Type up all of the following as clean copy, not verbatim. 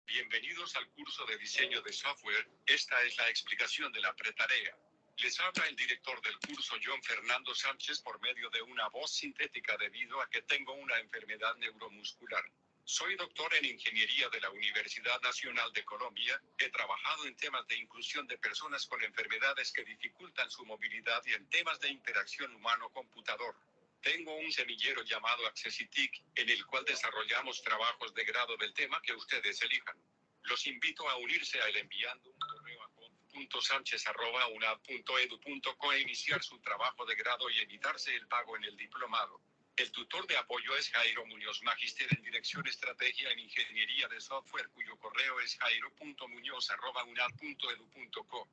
Bienvenidos al curso de diseño de software. Esta es la explicación de la pretarea. Les habla el director del curso, John Fernando Sánchez, por medio de una voz sintética debido a que tengo una enfermedad neuromuscular. Soy doctor en Ingeniería de la Universidad Nacional de Colombia. He trabajado en temas de inclusión de personas con enfermedades que dificultan su movilidad y en temas de interacción humano-computador. Tengo un semillero llamado Accessitic, en el cual desarrollamos trabajos de grado del tema que ustedes elijan. Los invito a unirse a él enviando un correo a conf.sanchez@unab.edu.co e iniciar su trabajo de grado y evitarse el pago en el diplomado. El tutor de apoyo es Jairo Muñoz, magíster en Dirección Estrategia en Ingeniería de Software, cuyo correo es jairo.muñoz@unab.edu.co.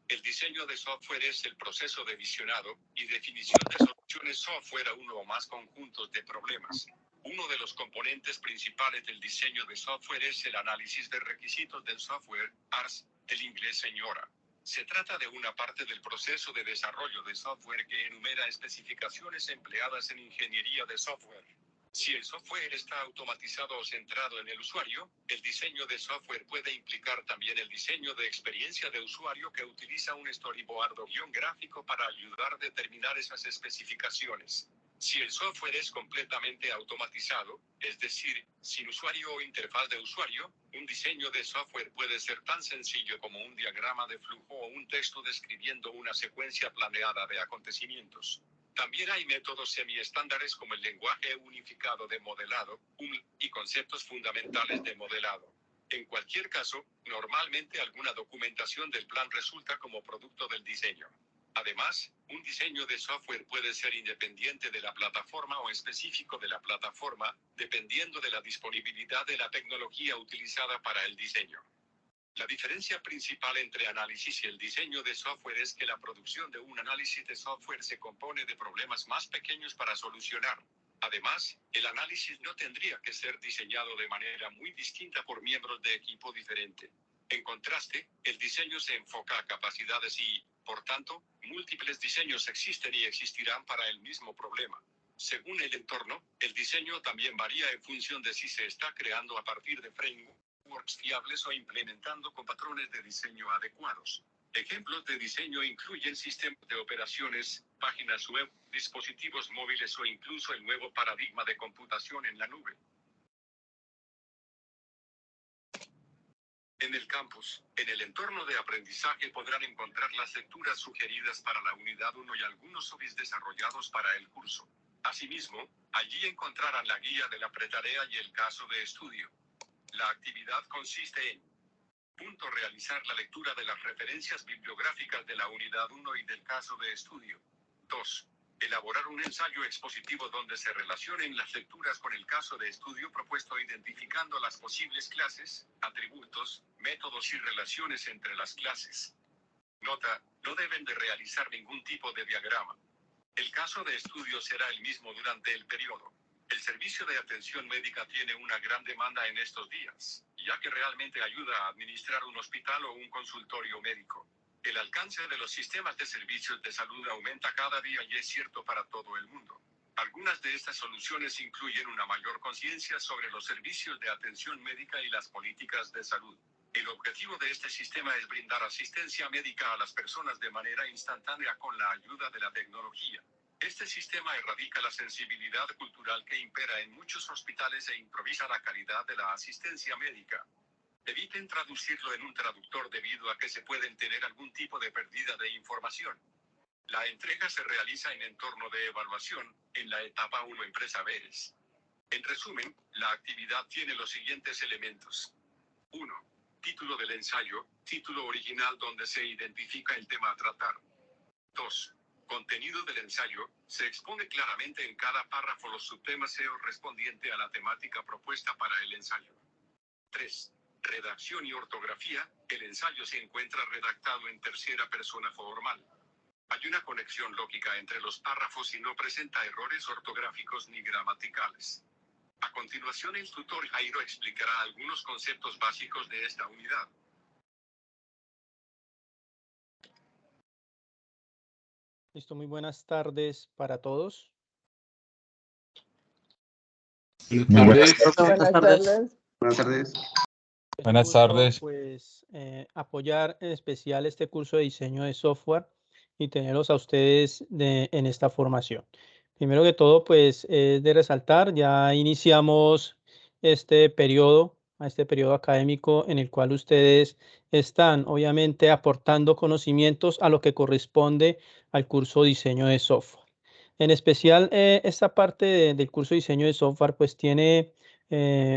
El diseño de software es el proceso de visionado y definición de soluciones software a uno o más conjuntos de problemas. Uno de los componentes principales del diseño de software es el análisis de requisitos del software, ARS, del inglés señora. Se trata de una parte del proceso de desarrollo de software que enumera especificaciones empleadas en ingeniería de software. Si el software está automatizado o centrado en el usuario, el diseño de software puede implicar también el diseño de experiencia de usuario que utiliza un storyboard o guión gráfico para ayudar a determinar esas especificaciones. Si el software es completamente automatizado, es decir, sin usuario o interfaz de usuario, un diseño de software puede ser tan sencillo como un diagrama de flujo o un texto describiendo una secuencia planeada de acontecimientos. También hay métodos semi-estándares como el lenguaje unificado de modelado, UML, y conceptos fundamentales de modelado. En cualquier caso, normalmente alguna documentación del plan resulta como producto del diseño. Además, un diseño de software puede ser independiente de la plataforma o específico de la plataforma, dependiendo de la disponibilidad de la tecnología utilizada para el diseño. La diferencia principal entre análisis y el diseño de software es que la producción de un análisis de software se compone de problemas más pequeños para solucionar. Además, el análisis no tendría que ser diseñado de manera muy distinta por miembros de equipo diferente. En contraste, el diseño se enfoca a capacidades y, por tanto, múltiples diseños existen y existirán para el mismo problema. Según el entorno, el diseño también varía en función de si se está creando a partir de frameworks fiables o implementando con patrones de diseño adecuados. Ejemplos de diseño incluyen sistemas de operaciones, páginas web, dispositivos móviles o incluso el nuevo paradigma de computación en la nube. En el campus, en el entorno de aprendizaje podrán encontrar las lecturas sugeridas para la unidad 1 y algunos OBIs desarrollados para el curso. Asimismo, allí encontrarán la guía de la pretarea y el caso de estudio. La actividad consiste en: punto, realizar la lectura de las referencias bibliográficas de la unidad 1 y del caso de estudio. 2. Elaborar un ensayo expositivo donde se relacionen las lecturas con el caso de estudio propuesto identificando las posibles clases, atributos, métodos y relaciones entre las clases. Nota: no deben de realizar ningún tipo de diagrama. El caso de estudio será el mismo durante el periodo. El servicio de atención médica tiene una gran demanda en estos días, ya que realmente ayuda a administrar un hospital o un consultorio médico. El alcance de los sistemas de servicios de salud aumenta cada día y es cierto para todo el mundo. Algunas de estas soluciones incluyen una mayor conciencia sobre los servicios de atención médica y las políticas de salud. El objetivo de este sistema es brindar asistencia médica a las personas de manera instantánea con la ayuda de la tecnología. Este sistema erradica la sensibilidad cultural que impera en muchos hospitales e improvisa la calidad de la asistencia médica. Eviten traducirlo en un traductor debido a que se pueden tener algún tipo de pérdida de información. La entrega se realiza en entorno de evaluación, en la etapa 1 en pre-saberes. En resumen, la actividad tiene los siguientes elementos. 1. Título del ensayo, título original donde se identifica el tema a tratar. 2. Contenido del ensayo, se expone claramente en cada párrafo los subtemas SEO respondiente a la temática propuesta para el ensayo. 3. Redacción y ortografía, el ensayo se encuentra redactado en tercera persona formal. Hay una conexión lógica entre los párrafos y no presenta errores ortográficos ni gramaticales. A continuación el tutor Jairo explicará algunos conceptos básicos de esta unidad. Listo, muy buenas tardes para todos. Buenas tardes. Buenas tardes. Buenas tardes. Es un Buenas gusto, tardes. pues, apoyar en especial este curso de diseño de software y tenerlos a ustedes en esta formación. Primero que todo, pues, es de resaltar, ya iniciamos este periodo académico en el cual ustedes están, obviamente, aportando conocimientos a lo que corresponde al curso de diseño de software. En especial, esta parte del curso de diseño de software, pues, tiene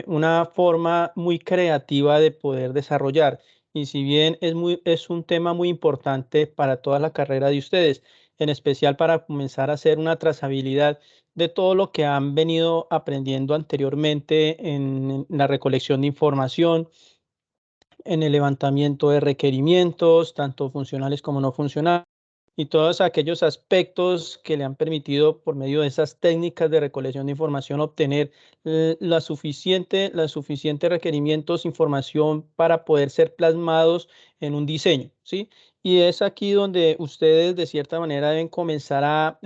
una forma muy creativa de poder desarrollar. Y si bien es un tema muy importante para toda la carrera de ustedes, en especial para comenzar a hacer una trazabilidad de todo lo que han venido aprendiendo anteriormente en la recolección de información, en el levantamiento de requerimientos, tanto funcionales como no funcionales, y todos aquellos aspectos que le han permitido, por medio de esas técnicas de recolección de información, obtener la suficiente requerimientos, información para poder ser plasmados en un diseño, ¿sí? Y es aquí donde ustedes, de cierta manera, deben comenzar a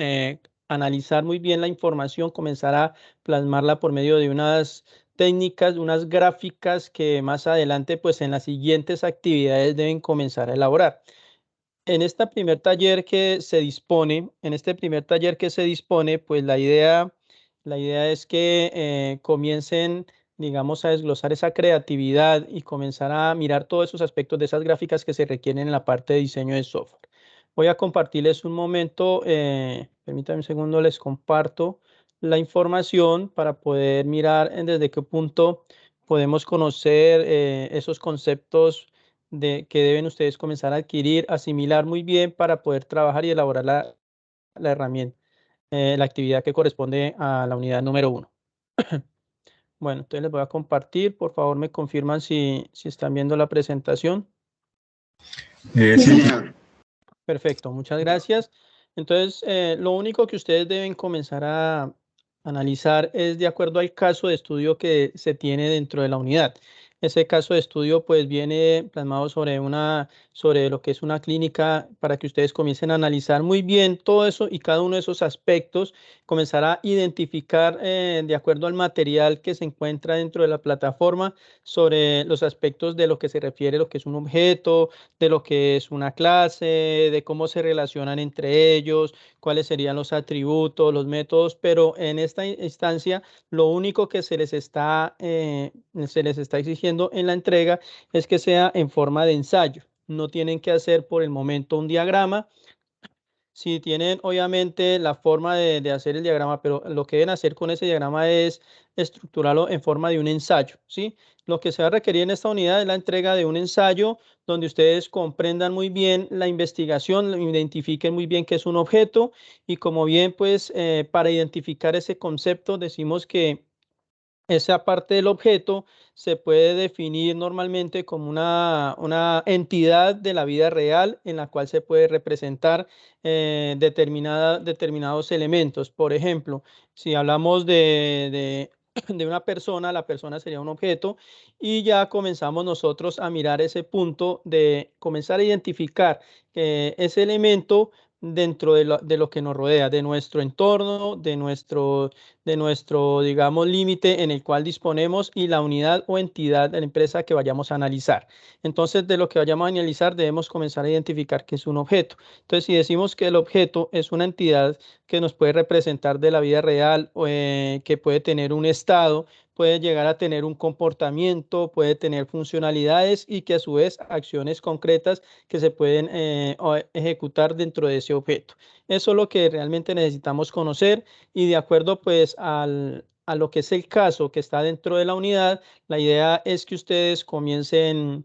analizar muy bien la información, comenzar a plasmarla por medio de unas técnicas, unas gráficas que más adelante, pues en las siguientes actividades deben comenzar a elaborar. En este primer taller que se dispone, pues la idea es que comiencen, digamos, a desglosar esa creatividad y comenzar a mirar todos esos aspectos de esas gráficas que se requieren en la parte de diseño de software. Voy a compartirles un momento, permítanme un segundo, les comparto la información para poder mirar desde qué punto podemos conocer esos conceptos que deben ustedes comenzar a adquirir, asimilar muy bien para poder trabajar y elaborar la herramienta, la actividad que corresponde a la unidad número 1. Bueno, entonces les voy a compartir. Por favor, me confirman si están viendo la presentación. Sí, señor. Perfecto, muchas gracias. Entonces, lo único que ustedes deben comenzar a analizar es de acuerdo al caso de estudio que se tiene dentro de la unidad. Ese caso de estudio pues viene plasmado sobre lo que es una clínica para que ustedes comiencen a analizar muy bien todo eso y cada uno de esos aspectos, comenzar a identificar de acuerdo al material que se encuentra dentro de la plataforma sobre los aspectos de lo que se refiere a lo que es un objeto, de lo que es una clase, de cómo se relacionan entre ellos, cuáles serían los atributos, los métodos, pero en esta instancia lo único que se les está exigiendo en la entrega es que sea en forma de ensayo. No tienen que hacer por el momento un diagrama. Si tienen obviamente la forma de hacer el diagrama, pero lo que deben hacer con ese diagrama es estructurarlo en forma de un ensayo, ¿sí? Lo que se va a requerir en esta unidad es la entrega de un ensayo donde ustedes comprendan muy bien la investigación, identifiquen muy bien qué es un objeto y como bien pues para identificar ese concepto decimos que esa parte del objeto se puede definir normalmente como una entidad de la vida real en la cual se puede representar determinados elementos. Por ejemplo, si hablamos de una persona, la persona sería un objeto y ya comenzamos nosotros a mirar ese punto de comenzar a identificar ese elemento dentro de lo que nos rodea, de nuestro entorno, digamos, límite en el cual disponemos y la unidad o entidad de la empresa que vayamos a analizar. Entonces, de lo que vayamos a analizar, debemos comenzar a identificar qué es un objeto. Entonces, si decimos que el objeto es una entidad que nos puede representar de la vida real, que puede tener un estado, puede llegar a tener un comportamiento, puede tener funcionalidades y que a su vez acciones concretas que se pueden ejecutar dentro de ese objeto. Eso es lo que realmente necesitamos conocer y de acuerdo pues a lo que es el caso que está dentro de la unidad, la idea es que ustedes comiencen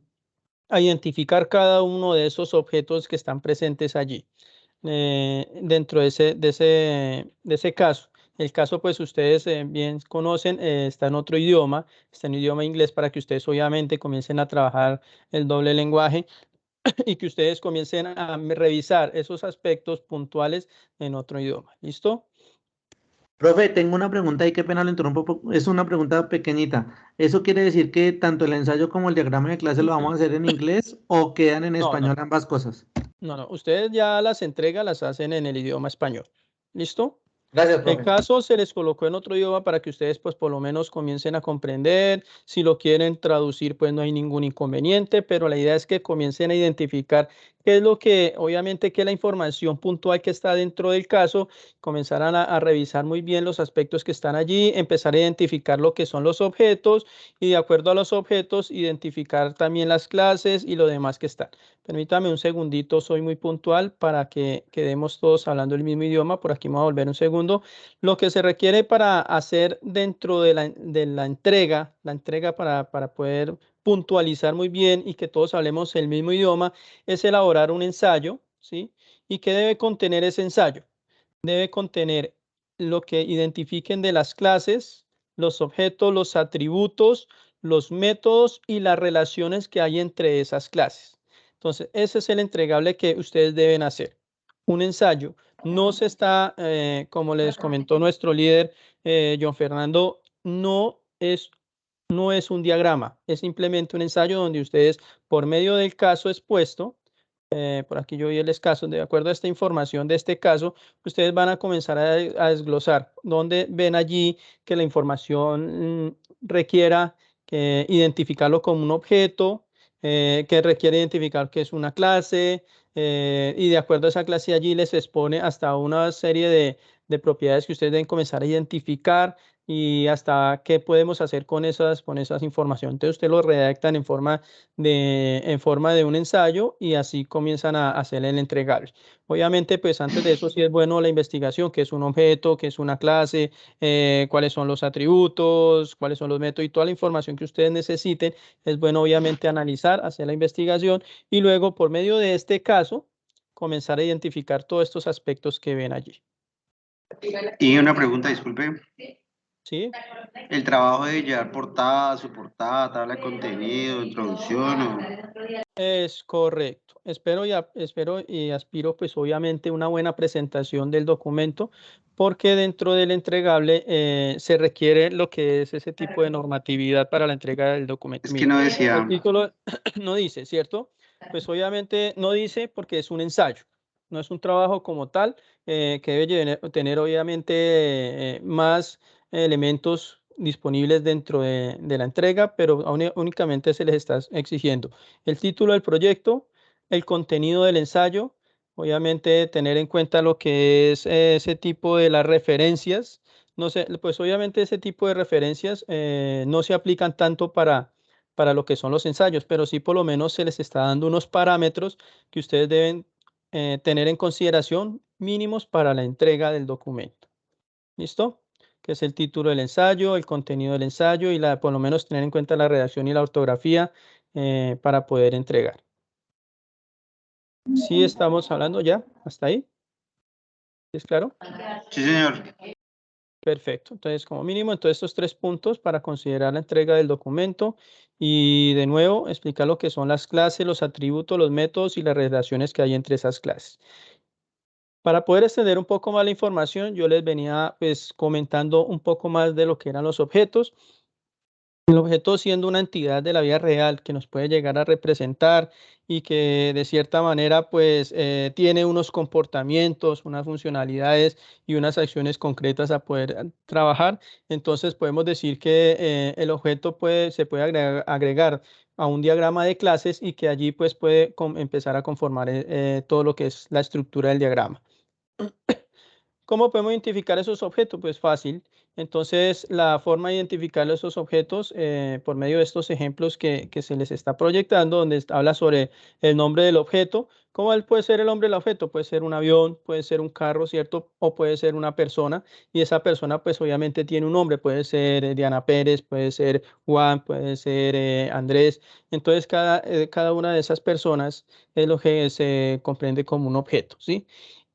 a identificar cada uno de esos objetos que están presentes allí dentro de ese caso. El caso, pues ustedes bien conocen, está en otro idioma, está en idioma inglés para que ustedes obviamente comiencen a trabajar el doble lenguaje y que ustedes comiencen a revisar esos aspectos puntuales en otro idioma. ¿Listo? Profe, tengo una pregunta y qué pena lo interrumpo, es una pregunta pequeñita. ¿Eso quiere decir que tanto el ensayo como el diagrama de clase lo vamos a hacer en inglés o quedan en No, español no, ambas cosas? no. Ustedes ya las entregas las hacen en el idioma español. ¿Listo? Gracias, El profe. caso se les colocó en otro idioma para que ustedes pues por lo menos comiencen a comprender. Si lo quieren traducir pues no hay ningún inconveniente, pero la idea es que comiencen a identificar qué es lo que, obviamente, qué es la información puntual que está dentro del caso, comenzarán a revisar muy bien los aspectos que están allí, empezar a identificar lo que son los objetos y de acuerdo a los objetos identificar también las clases y lo demás que están. Permítame un segundito, soy muy puntual para que quedemos todos hablando el mismo idioma. Por aquí me voy a volver un segundo. Lo que se requiere para hacer dentro de la entrega para poder puntualizar muy bien y que todos hablemos el mismo idioma, es elaborar un ensayo, ¿sí? ¿Y qué debe contener ese ensayo? Debe contener lo que identifiquen de las clases, los objetos, los atributos, los métodos y las relaciones que hay entre esas clases. Entonces, ese es el entregable que ustedes deben hacer. Un ensayo. No se está, como les comentó nuestro líder, John Fernando, no es un diagrama, es simplemente un ensayo donde ustedes, por medio del caso expuesto, por aquí yo vi el caso, de acuerdo a esta información de este caso, ustedes van a comenzar a desglosar donde ven allí que la información requiera identificarlo como un objeto, que requiere identificar que es una clase, y de acuerdo a esa clase allí les expone hasta una serie de propiedades que ustedes deben comenzar a identificar y hasta qué podemos hacer con esas informaciones. Entonces ustedes lo redactan en forma de un ensayo y así comienzan a hacer el entregable. Obviamente, pues antes de eso sí es bueno la investigación, qué es un objeto, qué es una clase, cuáles son los atributos, cuáles son los métodos y toda la información que ustedes necesiten. Es bueno obviamente analizar, hacer la investigación y luego por medio de este caso comenzar a identificar todos estos aspectos que ven allí. Y una pregunta, disculpe. ¿Sí? ¿El trabajo de llevar portada, subportada, tabla de contenido, introducción o...? Es correcto. Espero y aspiro pues obviamente una buena presentación del documento porque dentro del entregable se requiere lo que es ese tipo de normatividad para la entrega del documento. Es que Mire, no el decía... título no dice, ¿cierto? Pues obviamente no dice porque es un ensayo, no es un trabajo como tal que debe tener obviamente más elementos disponibles dentro de la entrega, pero únicamente se les está exigiendo el título del proyecto, el contenido del ensayo, obviamente tener en cuenta lo que es ese tipo de las referencias. No sé, pues obviamente ese tipo de referencias no se aplican tanto para lo que son los ensayos, pero sí por lo menos se les está dando unos parámetros que ustedes deben tener en consideración mínimos para la entrega del documento. ¿Listo? Que es el título del ensayo, el contenido del ensayo y por lo menos tener en cuenta la redacción y la ortografía para poder entregar. Sí, estamos hablando ya, hasta ahí. ¿Es claro? Sí, señor. Perfecto. Entonces, como mínimo, entonces estos 3 puntos para considerar la entrega del documento y de nuevo explicar lo que son las clases, los atributos, los métodos y las relaciones que hay entre esas clases. Para poder extender un poco más la información, yo les venía pues comentando un poco más de lo que eran los objetos. El objeto siendo una entidad de la vida real que nos puede llegar a representar y que de cierta manera pues tiene unos comportamientos, unas funcionalidades y unas acciones concretas a poder trabajar. Entonces podemos decir que el objeto se puede agregar a un diagrama de clases y que allí pues puede empezar a conformar todo lo que es la estructura del diagrama. ¿Cómo podemos identificar esos objetos? Pues fácil. Entonces, la forma de identificar esos objetos por medio de estos ejemplos que se les está proyectando, donde habla sobre el nombre del objeto. ¿Cómo puede ser el nombre del objeto? Puede ser un avión, puede ser un carro, ¿cierto? O puede ser una persona. Y esa persona, pues obviamente tiene un nombre. Puede ser Diana Pérez, puede ser Juan, puede ser Andrés. Entonces, cada una de esas personas es lo que se comprende como un objeto, ¿sí?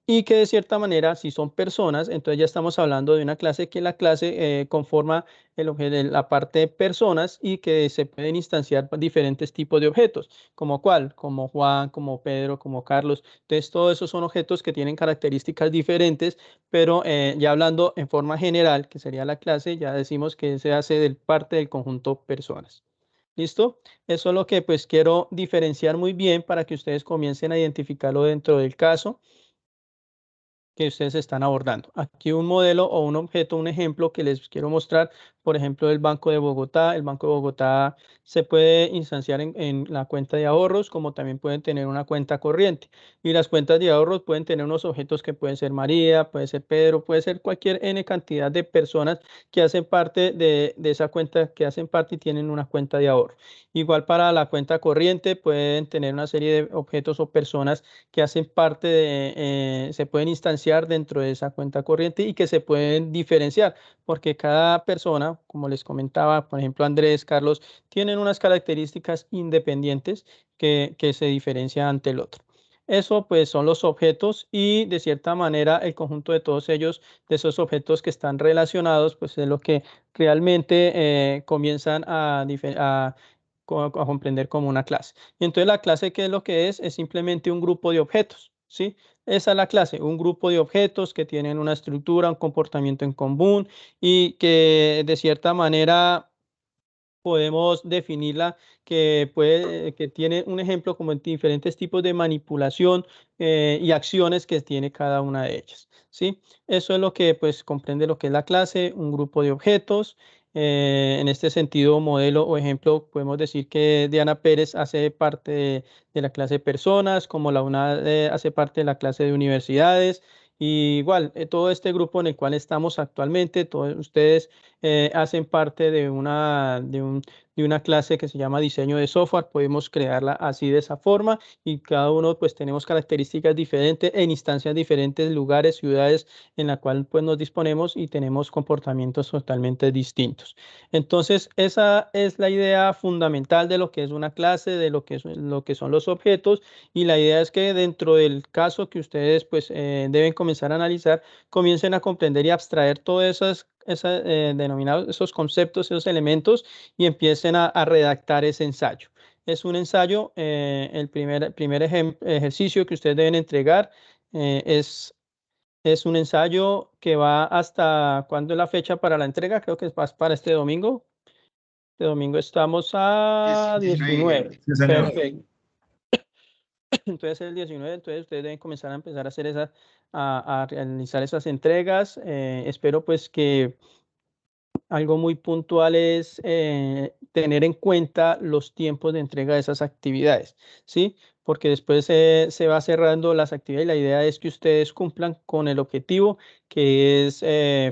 Y que de cierta manera, si son personas, entonces ya estamos hablando de una clase que la clase conforma la parte de personas y que se pueden instanciar diferentes tipos de objetos, como cuál, como Juan, como Pedro, como Carlos. Entonces, todos esos son objetos que tienen características diferentes, pero ya hablando en forma general, que sería la clase, ya decimos que se hace parte del conjunto personas. ¿Listo? Eso es lo que pues quiero diferenciar muy bien para que ustedes comiencen a identificarlo dentro del caso. que ustedes están abordando. Aquí un modelo o un objeto, un ejemplo que les quiero mostrar, por ejemplo, el Banco de Bogotá. El Banco de Bogotá se puede instanciar en la cuenta de ahorros, como también pueden tener una cuenta corriente. Y las cuentas de ahorros pueden tener unos objetos que pueden ser María, puede ser Pedro, puede ser cualquier N cantidad de personas que hacen parte de esa cuenta, que hacen parte y tienen una cuenta de ahorro. Igual para la cuenta corriente pueden tener una serie de objetos o personas que hacen parte se pueden instanciar dentro de esa cuenta corriente y que se pueden diferenciar, porque cada persona, como les comentaba, por ejemplo, Andrés, Carlos, tienen unas características independientes que se diferencian ante el otro. Eso pues son los objetos y de cierta manera el conjunto de todos ellos, de esos objetos que están relacionados, pues es lo que realmente comienzan a comprender como una clase. Y entonces la clase, ¿qué es lo que es? Es simplemente un grupo de objetos, ¿sí? Esa es la clase, un grupo de objetos que tienen una estructura, un comportamiento en común y que de cierta manera podemos definirla que tiene un ejemplo como en diferentes tipos de manipulación y acciones que tiene cada una de ellas, ¿sí? Eso es lo que pues comprende lo que es la clase, un grupo de objetos. En este sentido, modelo o ejemplo, podemos decir que Diana Pérez hace parte de la clase de personas, como la UNAD hace parte de la clase de universidades. Y igual, todo este grupo en el cual estamos actualmente, todos ustedes hacen parte de una clase que se llama diseño de software. Podemos crearla así de esa forma y cada uno pues tenemos características diferentes en instancias diferentes, lugares, ciudades en la cual pues nos disponemos y tenemos comportamientos totalmente distintos. Entonces esa es la idea fundamental de lo que es una clase, de lo que son los objetos, y la idea es que dentro del caso que ustedes pues deben comenzar a analizar, comiencen a comprender y abstraer todas esas denominados esos conceptos, esos elementos, y empiecen a redactar ese ensayo. Es un ensayo, el primer ejercicio que ustedes deben entregar es un ensayo que va hasta, ¿cuándo es la fecha para la entrega? Creo que es para este domingo. Este domingo estamos a 19. Sí, señor. Perfecto. Entonces el 19, entonces ustedes deben comenzar a empezar a hacer a realizar esas entregas. Espero pues que algo muy puntual es tener en cuenta los tiempos de entrega de esas actividades, ¿sí? Porque después se va cerrando las actividades y la idea es que ustedes cumplan con el objetivo, que es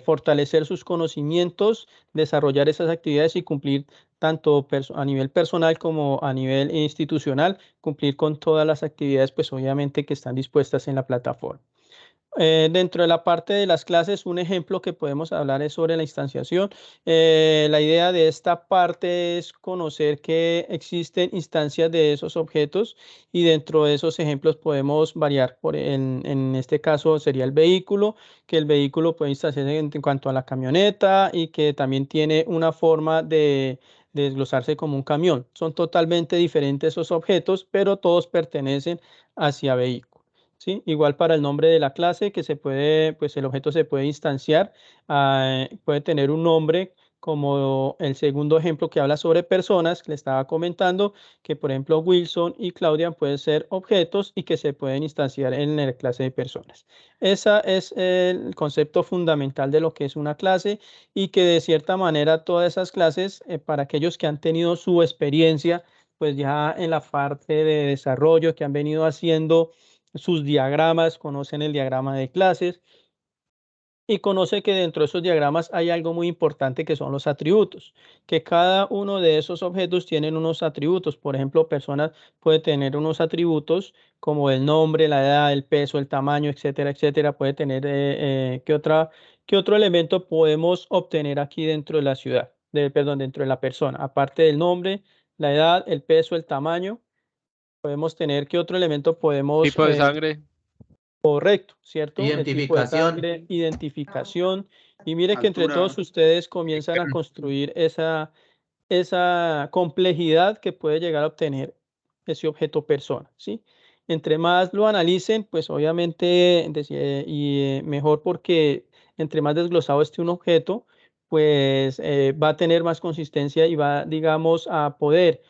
fortalecer sus conocimientos, desarrollar esas actividades y cumplir tanto a nivel personal como a nivel institucional, cumplir con todas las actividades, pues obviamente que están dispuestas en la plataforma. Dentro de la parte de las clases, un ejemplo que podemos hablar es sobre la instanciación. La idea de esta parte es conocer que existen instancias de esos objetos y dentro de esos ejemplos podemos variar. En este caso sería el vehículo, que el vehículo puede instanciarse en cuanto a la camioneta y que también tiene una forma de desglosarse como un camión. Son totalmente diferentes esos objetos, pero todos pertenecen hacia vehículo. ¿Sí? Igual para el nombre de la clase, que se puede, pues el objeto se puede instanciar, puede tener un nombre como el segundo ejemplo que habla sobre personas, que le estaba comentando, que por ejemplo Wilson y Claudia pueden ser objetos y que se pueden instanciar en la clase de personas. Ese es el concepto fundamental de lo que es una clase y que de cierta manera todas esas clases, para aquellos que han tenido su experiencia, pues ya en la parte de desarrollo, que han venido haciendo sus diagramas, conocen el diagrama de clases y conoce que dentro de esos diagramas hay algo muy importante que son los atributos, que cada uno de esos objetos tienen unos atributos. Por ejemplo, personas puede tener unos atributos como el nombre, la edad, el peso, el tamaño, etcétera, etcétera. Puede tener ¿qué otro elemento podemos obtener aquí dentro de la ciudad, dentro de la persona? Aparte del nombre, la edad, el peso, el tamaño, podemos tener ¿qué otro elemento podemos Tipo de sangre. correcto, ¿cierto? El tipo de Identificación. sangre, identificación. Y mire que entre Altura. todos ustedes comienzan a construir esa complejidad que puede llegar a obtener ese objeto persona, ¿sí? Entre más lo analicen, pues obviamente, mejor porque entre más desglosado esté un objeto, pues va a tener más consistencia y va, digamos, a poder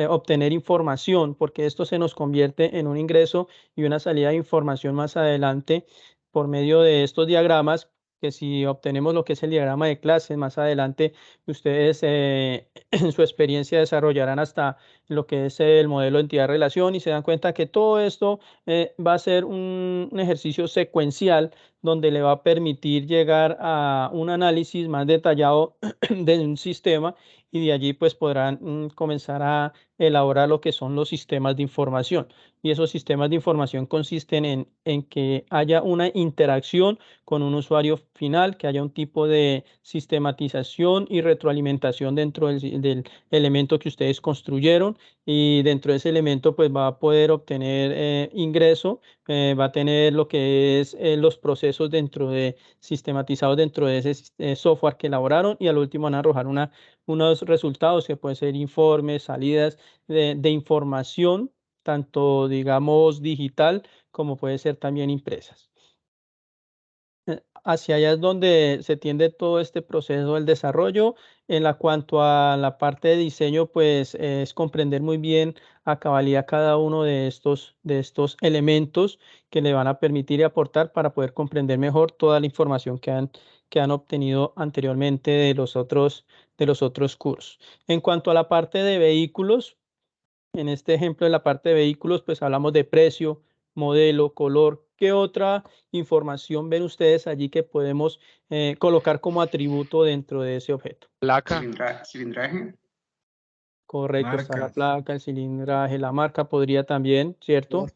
obtener información, porque esto se nos convierte en un ingreso y una salida de información más adelante por medio de estos diagramas, que si obtenemos lo que es el diagrama de clases, más adelante ustedes en su experiencia desarrollarán hasta lo que es el modelo de entidad-relación y se dan cuenta que todo esto va a ser un ejercicio secuencial donde le va a permitir llegar a un análisis más detallado de un sistema y de allí pues podrán comenzar a elaborar lo que son los sistemas de información. Y esos sistemas de información consisten en que haya una interacción con un usuario final, que haya un tipo de sistematización y retroalimentación dentro del elemento que ustedes construyeron y dentro de ese elemento pues va a poder obtener ingreso, va a tener lo que es los procesos sistematizados dentro de ese software que elaboraron y al último van a arrojar unos resultados que pueden ser informes, salidas de información, tanto digamos digital como puede ser también impresas. Hacia allá es donde se tiende todo este proceso del desarrollo. Cuanto a la parte de diseño, pues es comprender muy bien a cabalidad cada uno de estos elementos que le van a permitir y aportar para poder comprender mejor toda la información que han obtenido anteriormente de los otros cursos. En cuanto a la parte de vehículos, en este ejemplo de la parte de vehículos, pues hablamos de precio, modelo, color. ¿Qué otra información ven ustedes allí que podemos colocar como atributo dentro de ese objeto? Placa. Cilindraje. Correcto, está la Marcas. placa, el cilindraje, la marca podría también, ¿cierto?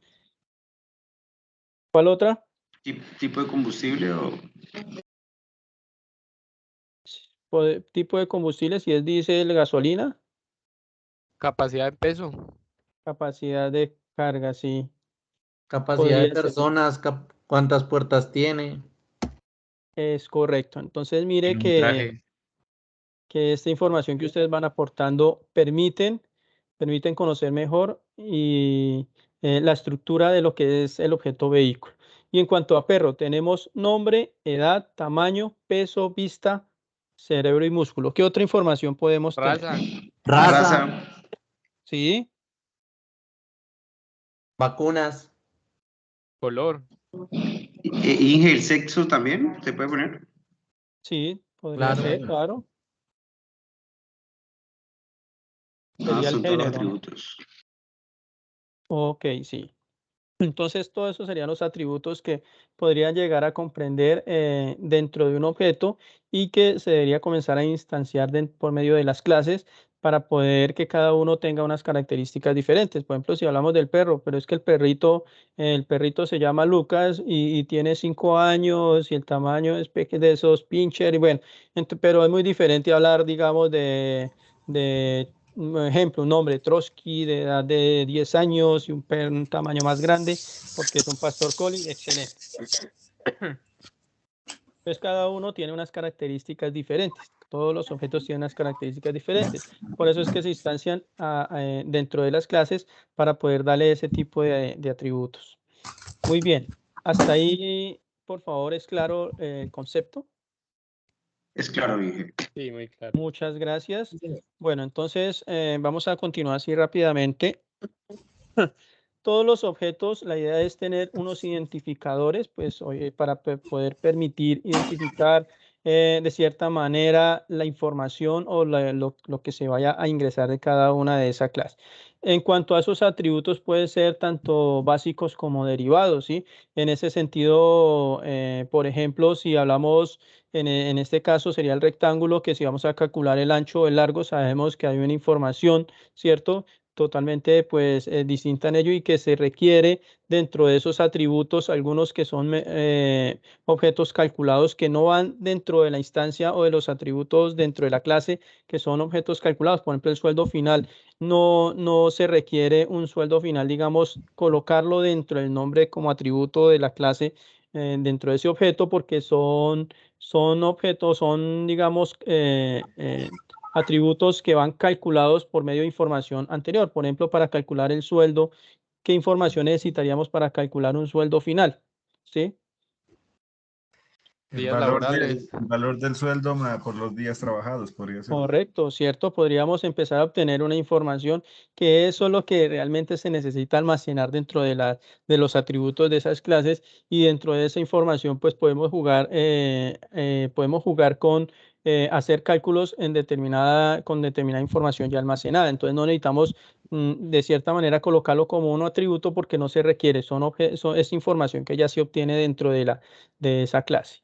¿Cuál otra? Tipo de combustible o Tipo de combustible, si es diésel, gasolina, Capacidad de peso. capacidad de carga, sí. Capacidad de Podría ser. personas, cuántas puertas tiene. Es correcto. Entonces, mire En un traje. que esta información que ustedes van aportando permiten conocer mejor y la estructura de lo que es el objeto vehículo. Y en cuanto a perro, tenemos nombre, edad, tamaño, peso, vista, cerebro y músculo. ¿Qué otra información podemos tener? Raza. Raza, Sí, vacunas. Color. Inge, el sexo también se puede poner. sí, podría Claro. ser, claro. Ah, Sería el son todos los género, ¿no? atributos. Ok, sí. Entonces, todo eso serían los atributos que podrían llegar a comprender dentro de un objeto y que se debería comenzar a instanciar por medio de las clases para poder que cada uno tenga unas características diferentes. Por ejemplo, si hablamos del perro, pero es que el perrito se llama Lucas y tiene 5 años y el tamaño es de esos pincher y bueno, pero es muy diferente hablar, digamos, un ejemplo, un hombre Trotsky de edad de 10 años y un tamaño más grande porque es un pastor collie, excelente. Pues cada uno tiene unas características diferentes. Todos los objetos tienen unas características diferentes. Por eso es que se instancian dentro de las clases para poder darle ese tipo de atributos. Muy bien. Hasta ahí, por favor, ¿es claro el concepto? Es claro, Inge. Sí, muy claro. Muchas gracias. Bueno, entonces vamos a continuar así rápidamente. Todos los objetos, la idea es tener unos identificadores, pues para poder permitir identificar de cierta manera la información o lo que se vaya a ingresar de cada una de esas clases. En cuanto a esos atributos, pueden ser tanto básicos como derivados, ¿sí? En ese sentido, por ejemplo, si hablamos, en este caso sería el rectángulo, que si vamos a calcular el ancho o el largo, sabemos que hay una información, ¿cierto? Totalmente pues distinta en ello y que se requiere dentro de esos atributos algunos que son objetos calculados que no van dentro de la instancia o de los atributos dentro de la clase que son objetos calculados. Por ejemplo, el sueldo final no se requiere un sueldo final, digamos, colocarlo dentro del nombre como atributo de la clase dentro de ese objeto porque son objetos, digamos, atributos que van calculados por medio de información anterior. Por ejemplo, para calcular el sueldo, ¿qué información necesitaríamos para calcular un sueldo final? ¿Sí? días laborales. El valor del sueldo por los días trabajados, podría ser. Correcto, ¿cierto? Podríamos empezar a obtener una información que eso es lo que realmente se necesita almacenar dentro de los atributos de esas clases, y dentro de esa información pues podemos jugar con hacer cálculos con determinada información ya almacenada. Entonces no necesitamos de cierta manera colocarlo como un atributo porque no se requiere, es información que ya se obtiene dentro de esa clase.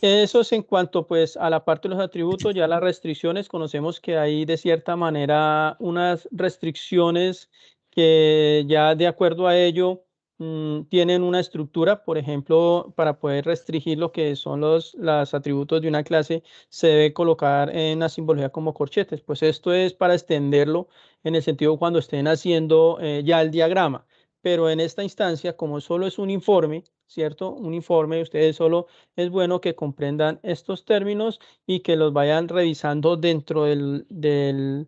Eso es en cuanto pues a la parte de los atributos. Ya las restricciones, conocemos que hay de cierta manera unas restricciones que ya de acuerdo a ello tienen una estructura. Por ejemplo, para poder restringir lo que son los atributos de una clase, se debe colocar en la simbología como corchetes. Pues esto es para extenderlo en el sentido cuando estén haciendo ya el diagrama. Pero en esta instancia, como solo es un informe, ¿cierto? Un informe, ustedes solo es bueno que comprendan estos términos y que los vayan revisando dentro del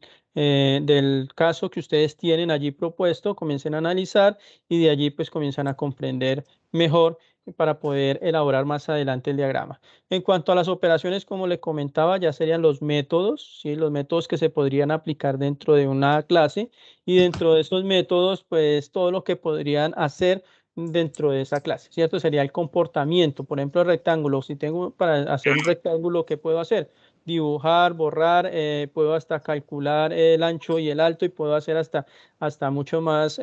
caso que ustedes tienen allí propuesto, comiencen a analizar y de allí pues comienzan a comprender mejor para poder elaborar más adelante el diagrama. En cuanto a las operaciones, como le comentaba, ya serían los métodos, ¿sí? Los métodos que se podrían aplicar dentro de una clase, y dentro de esos métodos, pues todo lo que podrían hacer dentro de esa clase, ¿cierto? Sería el comportamiento. Por ejemplo, el rectángulo. Si tengo para hacer un rectángulo, ¿qué puedo hacer? Dibujar, borrar, puedo hasta calcular el ancho y el alto, y puedo hacer hasta mucho más,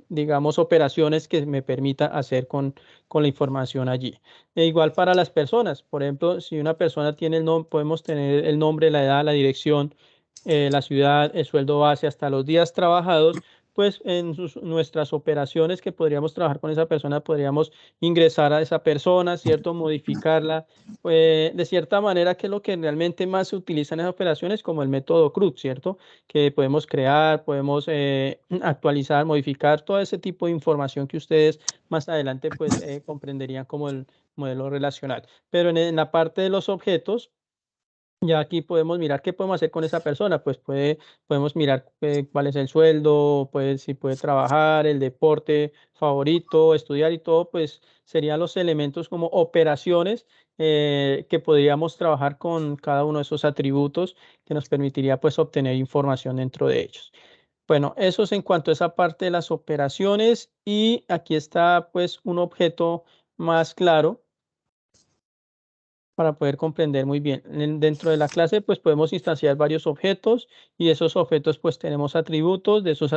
digamos, operaciones que me permita hacer con la información allí. E igual para las personas. Por ejemplo, si una persona tiene el nombre, podemos tener el nombre, la edad, la dirección, la ciudad, el sueldo base, hasta los días trabajados. Pues en nuestras operaciones que podríamos trabajar con esa persona, podríamos ingresar a esa persona, ¿cierto? Modificarla, de cierta manera, que es lo que realmente más se utiliza en esas operaciones, como el método CRUD, ¿cierto? Que podemos crear, podemos actualizar, modificar todo ese tipo de información que ustedes más adelante pues comprenderían como el modelo relacional. Pero en la parte de los objetos, ya aquí podemos mirar qué podemos hacer con esa persona. Pues podemos mirar cuál es el sueldo, pues si puede trabajar, el deporte favorito, estudiar y todo, pues serían los elementos como operaciones que podríamos trabajar con cada uno de esos atributos, que nos permitiría pues obtener información dentro de ellos. Bueno, eso es en cuanto a esa parte de las operaciones, y aquí está pues un objeto más claro para poder comprender muy bien. Dentro de la clase pues podemos instanciar varios objetos, y esos objetos pues tenemos atributos. De esos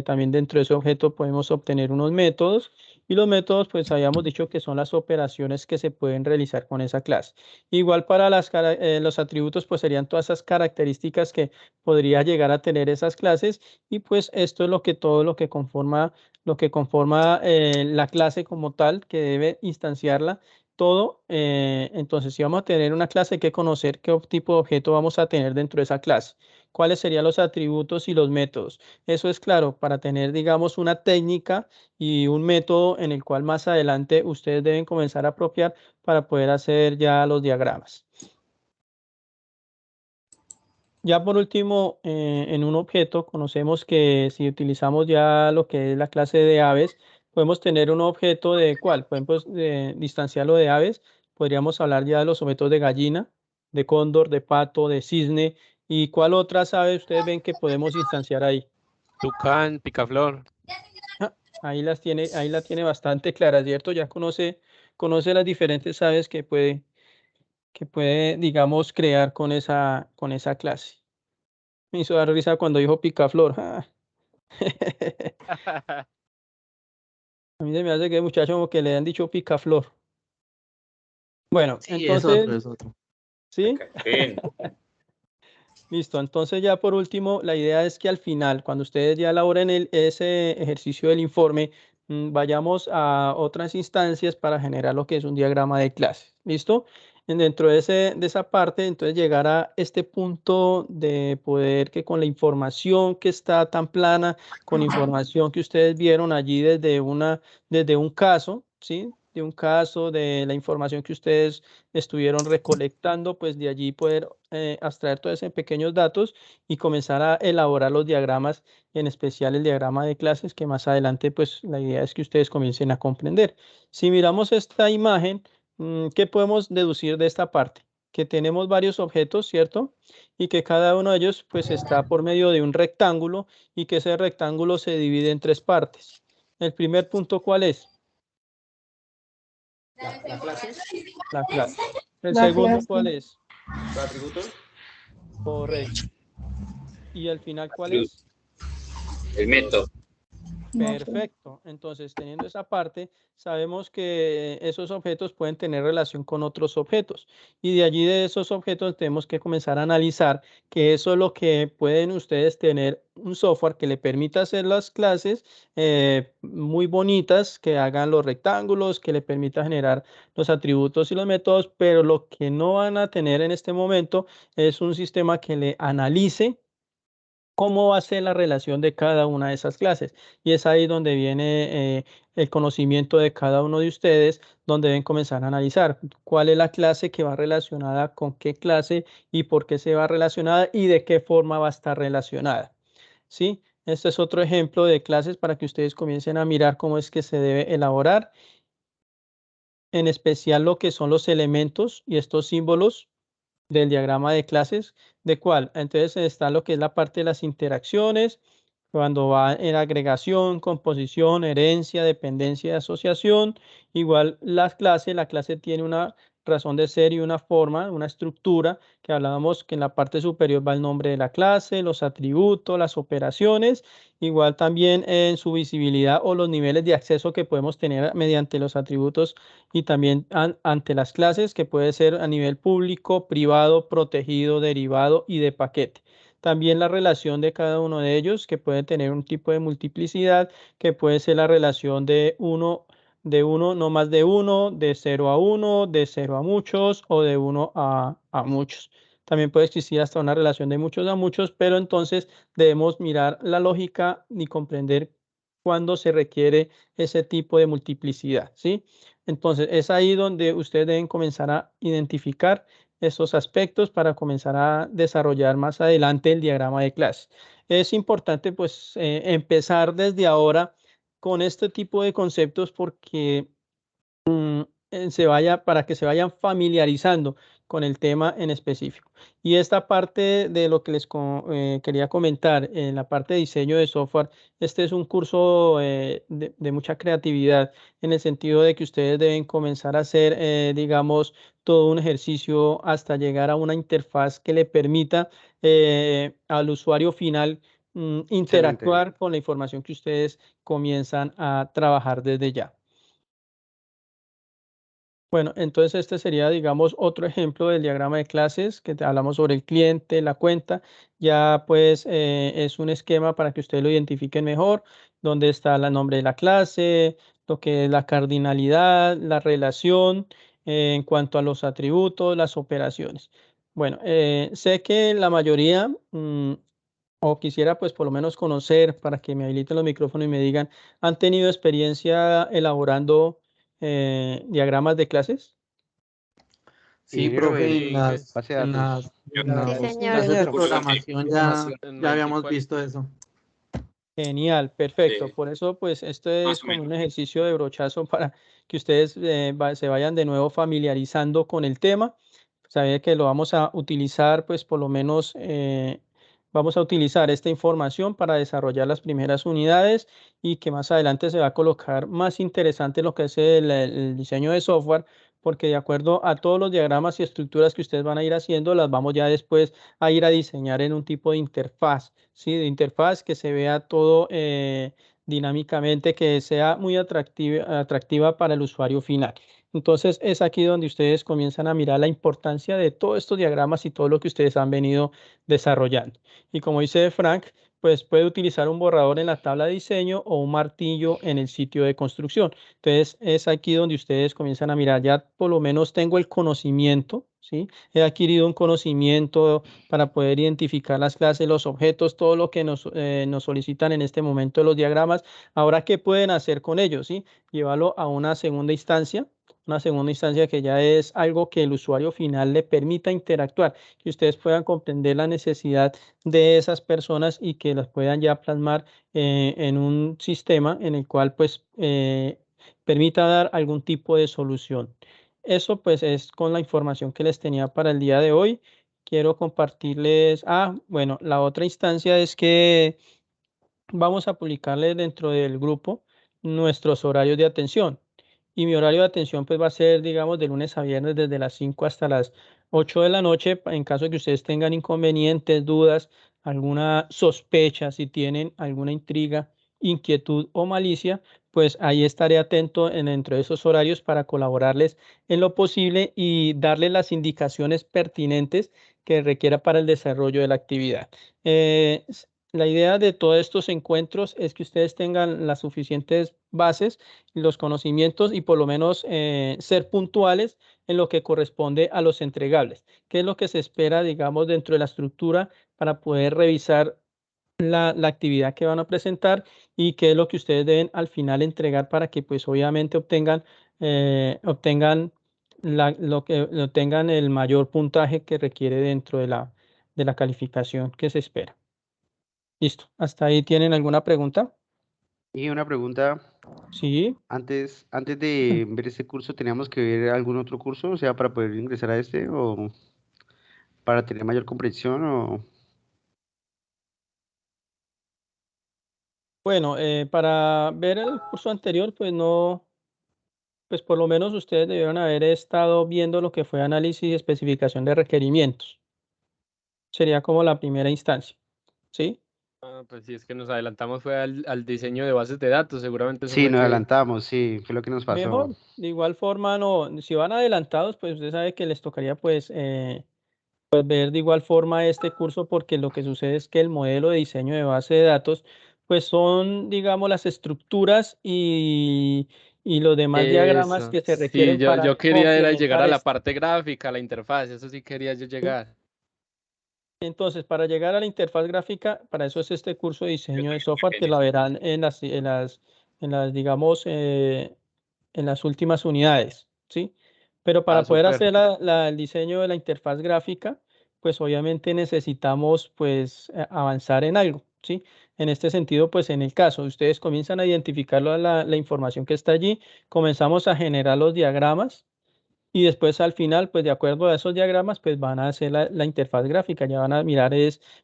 también dentro de ese objeto podemos obtener unos métodos, y los métodos pues habíamos dicho que son las operaciones que se pueden realizar con esa clase. Igual para los atributos pues serían todas esas características que podría llegar a tener esas clases, y pues esto es todo lo que conforma la clase como tal, que debe instanciarla todo. Entonces, si vamos a tener una clase, hay que conocer qué tipo de objeto vamos a tener dentro de esa clase, cuáles serían los atributos y los métodos. Eso es claro, para tener, digamos, una técnica y un método en el cual más adelante ustedes deben comenzar a apropiar para poder hacer ya los diagramas. Ya por último, en un objeto, conocemos que si utilizamos ya lo que es la clase de aves, podemos tener un objeto de ¿cuál? Podemos distanciarlo de aves. Podríamos hablar ya de los objetos de gallina, de cóndor, de pato, de cisne. ¿Y cuál otras aves ustedes ven que podemos instanciar ahí? Tucán, picaflor. Ahí la tiene bastante clara, ¿cierto? Ya conoce las diferentes aves que puede, digamos, crear con esa clase. Me hizo dar risa cuando dijo picaflor. A mí se me hace que el muchacho como que le han dicho picaflor. Bueno, Sí, entonces, es otro. ¿sí? Listo. Entonces ya por último, la idea es que al final, cuando ustedes ya elaboren ese ejercicio del informe, vayamos a otras instancias para generar lo que es un diagrama de clase. ¿Listo? Dentro de esa parte, entonces llegar a este punto de poder que con la información que está tan plana, con información que ustedes vieron allí desde un caso, ¿sí? De un caso, de la información que ustedes estuvieron recolectando, pues de allí poder abstraer todos esos pequeños datos y comenzar a elaborar los diagramas, en especial el diagrama de clases, que más adelante pues la idea es que ustedes comiencen a comprender. Si miramos esta imagen, ¿qué podemos deducir de esta parte? Que tenemos varios objetos, ¿cierto? Y que cada uno de ellos pues está por medio de un rectángulo y que ese rectángulo se divide en 3 partes. El primer punto, ¿cuál es? La clase. La clase. El La segundo, clase. ¿cuál es? Los atributos. Correcto. ¿Y al final cuál es? El método. Perfecto. Entonces, teniendo esa parte, sabemos que esos objetos pueden tener relación con otros objetos. Y de allí, de esos objetos, tenemos que comenzar a analizar que eso es lo que pueden ustedes tener un software que le permita hacer las clases muy bonitas, que hagan los rectángulos, que le permita generar los atributos y los métodos, pero lo que no van a tener en este momento es un sistema que le analice cómo va a ser la relación de cada una de esas clases. Y es ahí donde viene el conocimiento de cada uno de ustedes, donde deben comenzar a analizar cuál es la clase que va relacionada con qué clase y por qué se va relacionada y de qué forma va a estar relacionada. ¿Sí? Este es otro ejemplo de clases para que ustedes comiencen a mirar cómo es que se debe elaborar, en especial lo que son los elementos y estos símbolos del diagrama de clases. ¿De cuál? Entonces está lo que es la parte de las interacciones, cuando va en agregación, composición, herencia, dependencia y asociación. Igual la clase tiene una razón de ser y una forma, una estructura, que hablábamos que en la parte superior va el nombre de la clase, los atributos, las operaciones, igual también en su visibilidad o los niveles de acceso que podemos tener mediante los atributos y también ante las clases, que puede ser a nivel público, privado, protegido, derivado y de paquete. También la relación de cada uno de ellos, que puede tener un tipo de multiplicidad, que puede ser la relación de uno, no más de uno, de 0 a 1, de 0 a muchos o de 1 a muchos. También puede existir hasta una relación de muchos a muchos, pero entonces debemos mirar la lógica y comprender cuándo se requiere ese tipo de multiplicidad, ¿sí? Entonces, es ahí donde ustedes deben comenzar a identificar esos aspectos para comenzar a desarrollar más adelante el diagrama de clase. Es importante, pues, empezar desde ahora con este tipo de conceptos porque para que se vayan familiarizando con el tema en específico. Y esta parte de lo que les quería comentar, en la parte de diseño de software, este es un curso de mucha creatividad, en el sentido de que ustedes deben comenzar a hacer, digamos, todo un ejercicio hasta llegar a una interfaz que le permita al usuario final interactuar con la información que ustedes comienzan a trabajar desde ya. Bueno, entonces este sería, digamos, otro ejemplo del diagrama de clases que hablamos sobre el cliente, la cuenta. Ya pues es un esquema para que ustedes lo identifiquen mejor, donde está el nombre de la clase, lo que es la cardinalidad, la relación en cuanto a los atributos, las operaciones. Bueno, sé que la mayoría, o quisiera pues por lo menos conocer para que me habiliten los micrófonos y me digan, ¿han tenido experiencia elaborando diagramas de clases? Sí, profe, en las, base de datos. clases señor. de Sí. programación ya habíamos visto eso. Genial, perfecto. Sí. Por eso, pues, esto es Más o como un menos. ejercicio de brochazo para que ustedes se vayan de nuevo familiarizando con el tema. Saber que lo vamos a utilizar, pues, por lo menos vamos a utilizar esta información para desarrollar las primeras unidades y que más adelante se va a colocar más interesante lo que es el diseño de software, porque de acuerdo a todos los diagramas y estructuras que ustedes van a ir haciendo, las vamos ya después a ir a diseñar en un tipo de interfaz, ¿sí? De interfaz que se vea todo dinámicamente, que sea muy atractiva para el usuario final. Entonces es aquí donde ustedes comienzan a mirar la importancia de todos estos diagramas y todo lo que ustedes han venido desarrollando. Y como dice Frank, pues puede utilizar un borrador en la tabla de diseño o un martillo en el sitio de construcción. Entonces es aquí donde ustedes comienzan a mirar, ya por lo menos tengo el conocimiento, ¿sí? He adquirido un conocimiento para poder identificar las clases, los objetos, todo lo que nos solicitan en este momento los diagramas. Ahora, ¿qué pueden hacer con ellos? ¿Sí? Llevarlo a una segunda instancia que ya es algo que el usuario final le permita interactuar, que ustedes puedan comprender la necesidad de esas personas y que las puedan ya plasmar en un sistema en el cual pues permita dar algún tipo de solución. eso pues es con la información que les tenía para el día de hoy. Quiero compartirles, bueno, la otra instancia es que vamos a publicarles dentro del grupo nuestros horarios de atención. Y mi horario de atención pues va a ser, digamos, de lunes a viernes desde las 5 hasta las 8 de la noche. En caso de que ustedes tengan inconvenientes, dudas, alguna sospecha, si tienen alguna intriga, inquietud o malicia, pues ahí estaré atento dentro de esos horarios para colaborarles en lo posible y darles las indicaciones pertinentes que requiera para el desarrollo de la actividad. La idea de todos estos encuentros es que ustedes tengan las suficientes bases, los conocimientos y por lo menos ser puntuales en lo que corresponde a los entregables. ¿Qué es lo que se espera, digamos, dentro de la estructura para poder revisar la actividad que van a presentar y qué es lo que ustedes deben al final entregar para que pues obviamente obtengan obtengan el mayor puntaje que requiere dentro de la calificación que se espera? Listo. ¿Hasta ahí tienen alguna pregunta? Y una pregunta, Sí. antes de ver este curso, ¿teníamos que ver algún otro curso? O sea, para poder ingresar a este o para tener mayor comprensión o... Bueno, para ver el curso anterior, pues no, pues por lo menos ustedes debieron haber estado viendo lo que fue análisis y especificación de requerimientos. Sería como la primera instancia, ¿sí? Pues sí, es que nos adelantamos fue al diseño de bases de datos, seguramente eso Sí, fue nos que... adelantamos, sí, fue lo que nos pasó. Mejor, de igual forma, no, si van adelantados, pues usted sabe que les tocaría pues ver de igual forma este curso, porque lo que sucede es que el modelo de diseño de base de datos pues son, digamos, las estructuras y los demás diagramas Eso, que se sí, requieren para yo quería era llegar complementar a la esto. parte gráfica, a la interfaz, eso sí quería yo llegar. Entonces, para llegar a la interfaz gráfica, para eso es este curso de diseño de software que la verán en las digamos, en las últimas unidades, ¿sí? Pero para poder Súper. hacer el diseño de la interfaz gráfica, pues obviamente necesitamos pues avanzar en algo, ¿sí? En este sentido, pues en el caso, ustedes comienzan a identificar la información que está allí, comenzamos a generar los diagramas y después al final, pues de acuerdo a esos diagramas, pues van a hacer la interfaz gráfica, ya van a mirar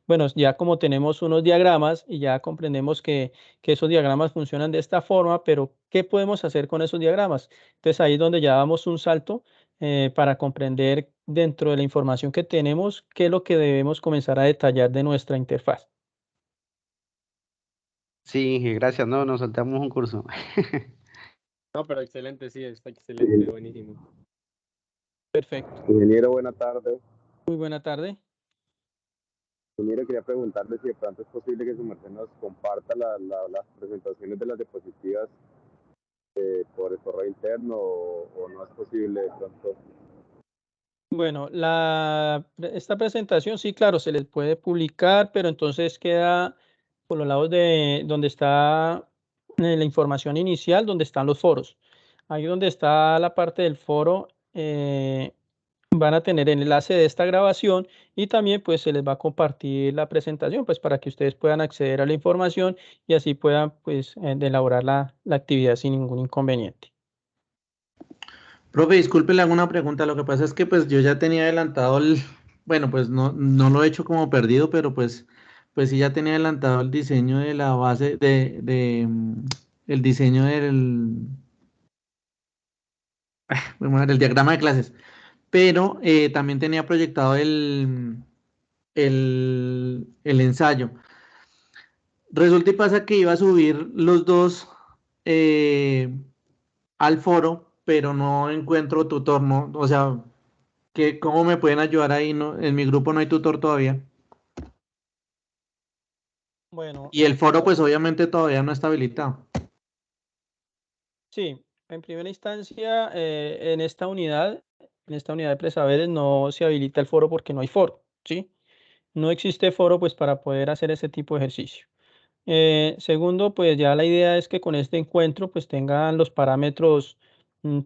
bueno, ya como tenemos unos diagramas y ya comprendemos que esos diagramas funcionan de esta forma, pero ¿qué podemos hacer con esos diagramas? Entonces ahí es donde ya damos un salto para comprender dentro de la información que tenemos, qué es lo que debemos comenzar a detallar de nuestra interfaz. Sí, gracias, no, nos saltamos un curso. No, pero excelente, sí, está excelente, buenísimo. Perfecto. Ingeniero, buena tarde. Muy buena tarde. Ingeniero, quería preguntarle si de pronto es posible que su merced nos comparta las presentaciones de las diapositivas por el correo interno o no es posible de pronto. Bueno, esta presentación sí, claro, se les puede publicar, pero entonces queda por los lados de donde está la información inicial, donde están los foros. Ahí donde está la parte del foro, van a tener el enlace de esta grabación y también pues se les va a compartir la presentación pues para que ustedes puedan acceder a la información y así puedan pues elaborar la actividad sin ningún inconveniente. Profe, disculpe, le hago una pregunta. Lo que pasa es que pues yo ya tenía adelantado bueno, pues no lo he hecho como perdido, pero pues sí ya tenía adelantado el diseño de la base el diseño del diagrama de clases. Pero también tenía proyectado el ensayo. Resulta y pasa que iba a subir los dos al foro, pero no encuentro tutor, ¿no? O sea, ¿cómo me pueden ayudar ahí? No, en mi grupo no hay tutor todavía. Bueno, Y el foro, pues obviamente todavía no está habilitado. sí, en primera instancia, en esta unidad de presaberes no se habilita el foro porque no hay foro, ¿sí? No existe foro pues para poder hacer ese tipo de ejercicio. Segundo, pues ya la idea es que con este encuentro pues tengan los parámetros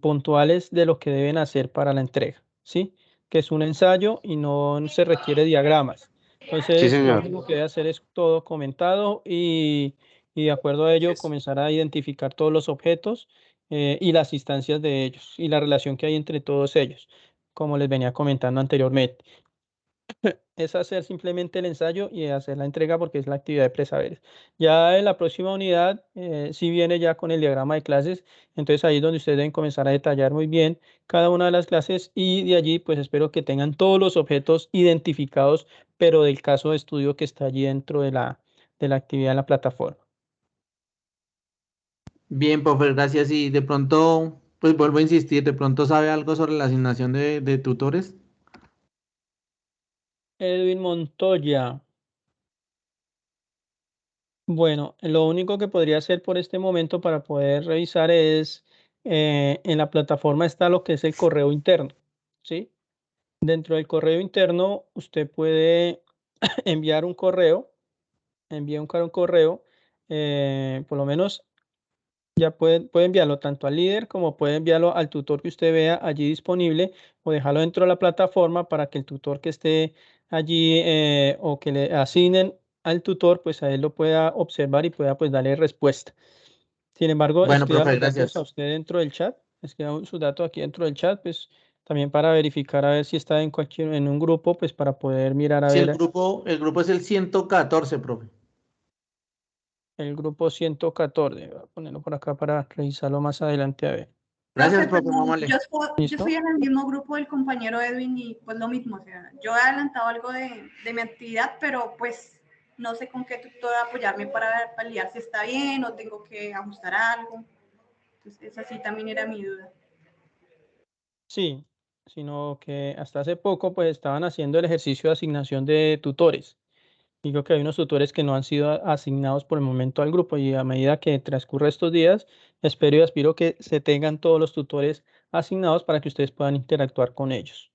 puntuales de lo que deben hacer para la entrega, ¿sí? Que es un ensayo y no se requiere diagramas. Sí, Entonces, lo señor. único que debe hacer es todo comentado y de acuerdo a ello comenzar a identificar todos los objetos y las instancias de ellos y la relación que hay entre todos ellos, como les venía comentando anteriormente. Es hacer simplemente el ensayo y hacer la entrega porque es la actividad de presaberes. Ya en la próxima unidad, sí viene ya con el diagrama de clases, entonces ahí es donde ustedes deben comenzar a detallar muy bien cada una de las clases y de allí pues espero que tengan todos los objetos identificados, pero del caso de estudio que está allí dentro de la actividad en la plataforma. Bien, profe, gracias. Y de pronto, pues vuelvo a insistir, ¿de pronto sabe algo sobre la asignación de tutores? Edwin Montoya. Bueno, lo único que podría hacer por este momento para poder revisar es, en la plataforma está lo que es el correo interno, ¿sí? Dentro del correo interno usted puede enviar un correo, un correo, por lo menos ya puede enviarlo tanto al líder como puede enviarlo al tutor que usted vea allí disponible o dejarlo dentro de la plataforma para que el tutor que esté allí o que le asignen al tutor, pues a él lo pueda observar y pueda pues darle respuesta. Sin embargo, Bueno, escriba profe, los datos a gracias. usted dentro del chat, escriba sus datos aquí dentro del chat, pues también para verificar a ver si está en un grupo, pues para poder mirar a Sí, ver el grupo es el 114, profe. el grupo 114. Voy a ponerlo por acá para revisarlo más adelante a ver. Gracias, Profe, profe, perdón, mamale. yo ¿Listo? estoy en el mismo grupo del compañero Edwin y pues lo mismo, o sea, yo he adelantado algo de mi actividad, pero pues no sé con qué tutor apoyarme para validar si está bien o tengo que ajustar algo. Entonces, esa sí también era mi duda. Sí, sino que hasta hace poco pues estaban haciendo el ejercicio de asignación de tutores. Digo que hay unos tutores que no han sido asignados por el momento al grupo y a medida que transcurre estos días, espero y aspiro que se tengan todos los tutores asignados para que ustedes puedan interactuar con ellos.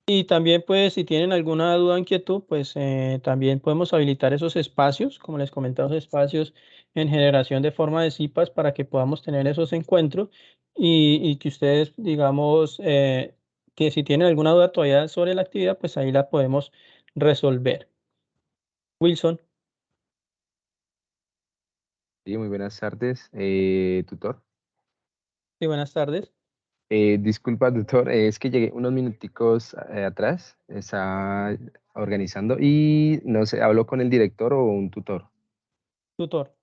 Y también pues si tienen alguna duda o inquietud, pues también podemos habilitar esos espacios, como les comentaba, esos espacios en generación de forma de CIPAS para que podamos tener esos encuentros y que ustedes, digamos, que si tienen alguna duda todavía sobre la actividad, pues ahí la podemos resolver. Wilson. Sí, muy buenas tardes, tutor. Sí, buenas tardes. Disculpa, tutor, es que llegué unos minuticos atrás, estaba organizando y no sé, ¿hablo con el director o un tutor? Tutor.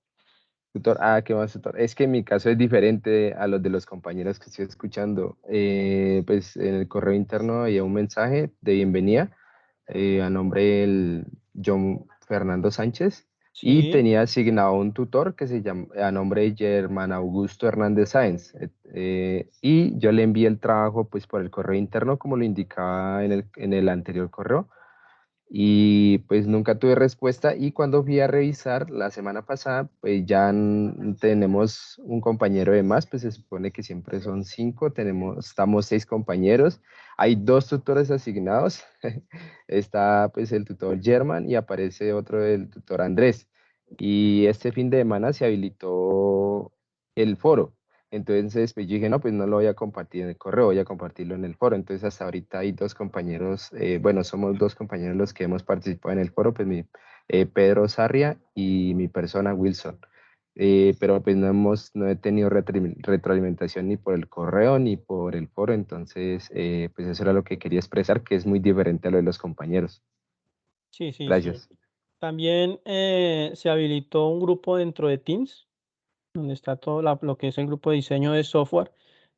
Tutor, ¿qué más, tutor? Es que mi caso es diferente a los de los compañeros que estoy escuchando. Pues en el correo interno había un mensaje de bienvenida a nombre del John Fernando Sánchez y Sí. tenía asignado un tutor que se llama a nombre de Germán Augusto Hernández Sáenz. Y yo le envié el trabajo pues por el correo interno como lo indicaba en el anterior correo y pues nunca tuve respuesta y cuando fui a revisar la semana pasada pues ya tenemos un compañero de más, pues se supone que siempre son 5, estamos 6 compañeros, hay 2 tutores asignados, está pues el tutor German y aparece otro del tutor Andrés y este fin de semana se habilitó el foro. Entonces, pues yo dije, no, pues no lo voy a compartir en el correo, voy a compartirlo en el foro. Entonces, hasta ahorita hay 2 compañeros, bueno, somos 2 compañeros los que hemos participado en el foro, pues Pedro Sarria y mi persona Wilson. Pero pues no he tenido retroalimentación ni por el correo ni por el foro, entonces, pues eso era lo que quería expresar, que es muy diferente a lo de los compañeros. Sí, sí, sí. Gracias. También se habilitó un grupo dentro de Teams, donde está todo lo que es el grupo de diseño de software,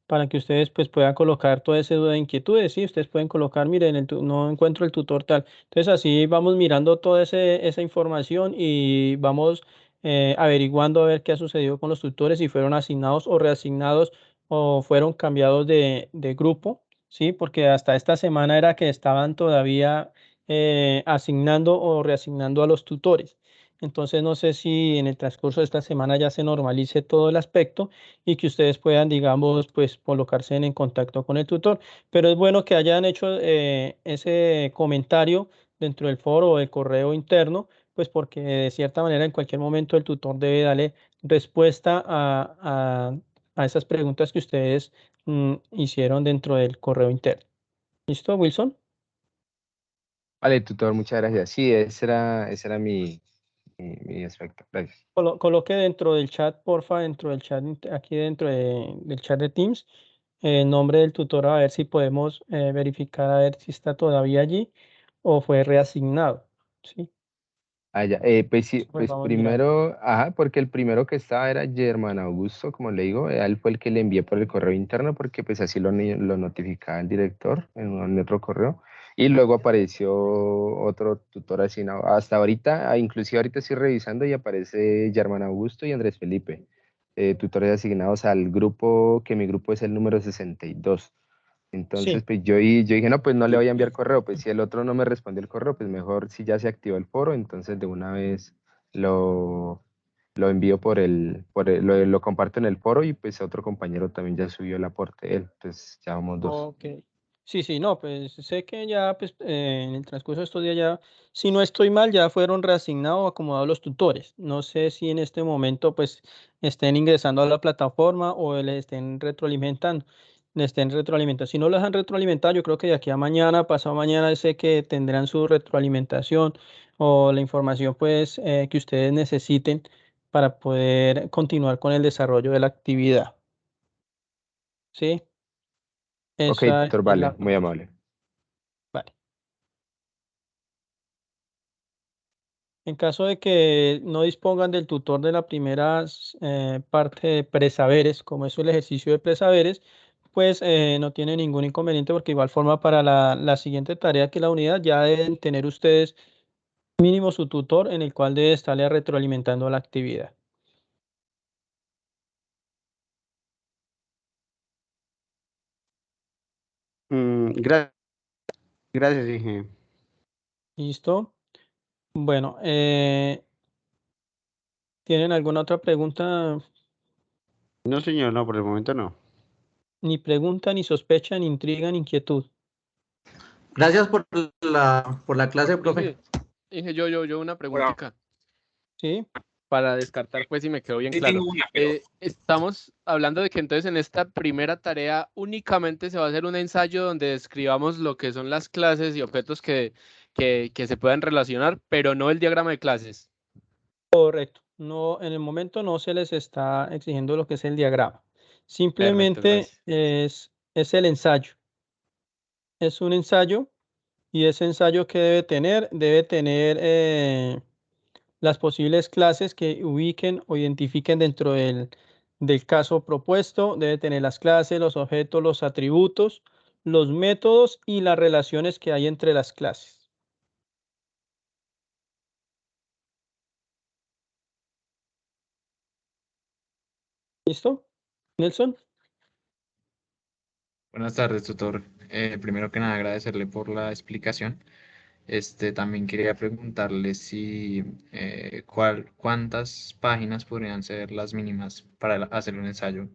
para que ustedes pues puedan colocar toda esa duda de inquietudes, ¿sí? Ustedes pueden colocar, miren, no encuentro el tutor tal. Entonces así vamos mirando toda esa información y vamos averiguando a ver qué ha sucedido con los tutores, si fueron asignados o reasignados o fueron cambiados de grupo, ¿sí? Porque hasta esta semana era que estaban todavía asignando o reasignando a los tutores. Entonces no sé si en el transcurso de esta semana ya se normalice todo el aspecto y que ustedes puedan, digamos, pues colocarse en contacto con el tutor. Pero es bueno que hayan hecho ese comentario dentro del foro o el correo interno, pues porque de cierta manera en cualquier momento el tutor debe darle respuesta a esas preguntas que ustedes hicieron dentro del correo interno. ¿Listo, Wilson? Vale, tutor, muchas gracias. Sí, ese era mi mi aspecto. Gracias. Coloque dentro del chat, porfa, dentro del chat, aquí dentro del chat de Teams, el nombre del tutor, a ver si podemos verificar, a ver si está todavía allí o fue reasignado. ¿Sí? Ah, ya. Pues sí, Pues pues vamos mirando. primero, ajá, porque el primero que estaba era Germán Augusto, como le digo, él fue el que le envié por el correo interno, porque pues así lo notificaba el director en otro correo, y luego apareció otro tutor asignado. Hasta ahorita, inclusive ahorita estoy revisando y aparece Germán Augusto y Andrés Felipe, tutores asignados al grupo, que mi grupo es el número 62. Entonces, Sí. pues yo dije, no, pues no le voy a enviar correo, pues si el otro no me responde el correo, pues mejor si ya se activó el foro, entonces de una vez lo envío lo comparto en el foro y pues otro compañero también ya subió el aporte de él, pues ya vamos dos. Ok. Sí, sí, no, pues sé que ya pues, en el transcurso de estos días ya, si no estoy mal, ya fueron reasignados o acomodados los tutores. No sé si en este momento pues estén ingresando a la plataforma o les estén retroalimentando. Si no los han retroalimentado, yo creo que de aquí a mañana, pasado mañana, sé que tendrán su retroalimentación o la información pues que ustedes necesiten para poder continuar con el desarrollo de la actividad. ¿Sí? Ok, Esa doctor, es vale, muy amable. Vale. En caso de que no dispongan del tutor de la primera parte de presaberes, como es el ejercicio de presaberes, pues no tiene ningún inconveniente porque igual forma para la siguiente tarea que la unidad ya deben tener ustedes mínimo su tutor en el cual debe estarle retroalimentando la actividad. Gracias, Inge. ¿Listo? Bueno, ¿tienen alguna otra pregunta? No, señor, no, por el momento no. Ni pregunta, ni sospecha, ni intriga, ni inquietud. Gracias por la clase, profe. Dije yo una preguntita. Sí. Para descartar, pues, si me quedó bien Sí, claro. tengo una, pero- Estamos hablando de que entonces en esta primera tarea únicamente se va a hacer un ensayo donde describamos lo que son las clases y objetos que se puedan relacionar, pero no el diagrama de clases. Correcto. No, en el momento no se les está exigiendo lo que es el diagrama. Perfecto, Simplemente gracias. es el ensayo. Es un ensayo y ese ensayo que debe tener las posibles clases que ubiquen o identifiquen dentro del caso propuesto. Debe tener las clases, los objetos, los atributos, los métodos y las relaciones que hay entre las clases. ¿Listo? Nelson. Buenas tardes, tutor. Primero que nada, agradecerle por la explicación. También quería preguntarle si cuántas páginas podrían ser las mínimas para hacer un ensayo.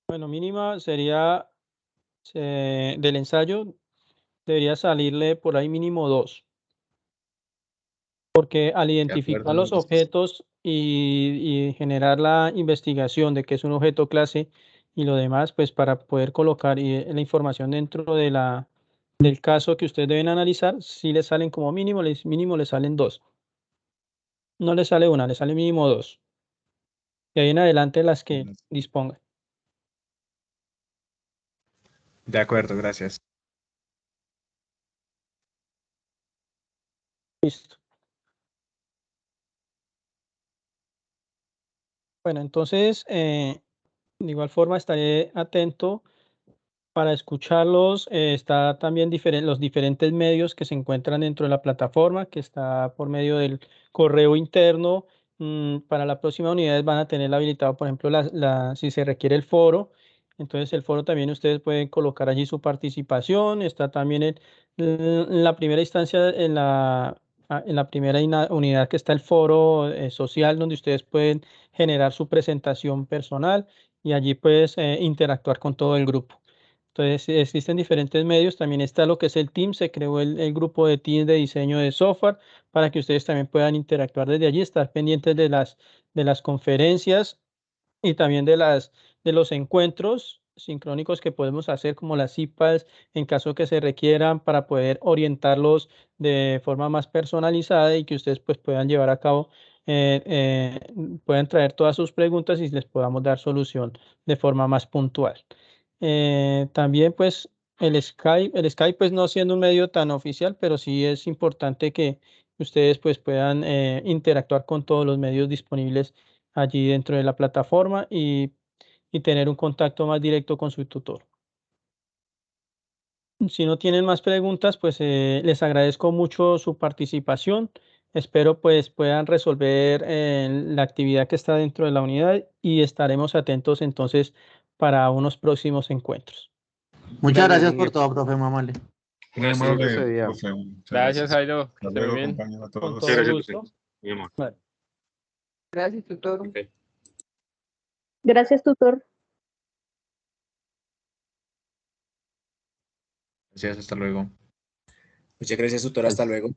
Bueno, mínima sería del ensayo, debería salirle por ahí mínimo 2. Porque al De identificar acuerdo, los objetos y generar la investigación de qué es un objeto clase y lo demás, pues para poder colocar la información dentro del caso que ustedes deben analizar, si les salen como mínimo les salen 2. No les sale una, les sale mínimo 2. Y ahí en adelante las que dispongan. De acuerdo, gracias. Listo. Bueno, entonces, de igual forma estaré atento para escucharlos. Está también los diferentes medios que se encuentran dentro de la plataforma, que está por medio del correo interno. Para la próxima unidades van a tener habilitado, por ejemplo, si se requiere el foro. Entonces, el foro también ustedes pueden colocar allí su participación. Está también en la primera instancia, en la primera unidad que está el foro social, donde ustedes pueden generar su presentación personal y allí puedes interactuar con todo el grupo. Entonces, existen diferentes medios. También está lo que es el Teams. Se creó el grupo de Teams de diseño de software para que ustedes también puedan interactuar desde allí, estar pendientes de las conferencias y también de los encuentros sincrónicos que podemos hacer, como las CIPAs, en caso que se requieran, para poder orientarlos de forma más personalizada y que ustedes pues puedan llevar a cabo, puedan traer todas sus preguntas y les podamos dar solución de forma más puntual. También pues el Skype pues no siendo un medio tan oficial, pero sí es importante que ustedes pues puedan interactuar con todos los medios disponibles allí dentro de la plataforma y tener un contacto más directo con su tutor. Si no tienen más preguntas, pues les agradezco mucho su participación. Espero pues puedan resolver la actividad que está dentro de la unidad y estaremos atentos entonces para unos próximos encuentros. Muchas gracias Daniel. por todo, profe Mamale. Muy Gracias. amable, Gusto de día. profe. Muchas Gracias, Jairo. Que Hasta esté muy luego, bien. compañeros, a Con todos. todo Gracias, gusto. profe. Muy amable. Vale. Gracias, tutor. Ok. Gracias, tutor. Gracias, hasta luego. Muchas gracias, tutor. Hasta luego.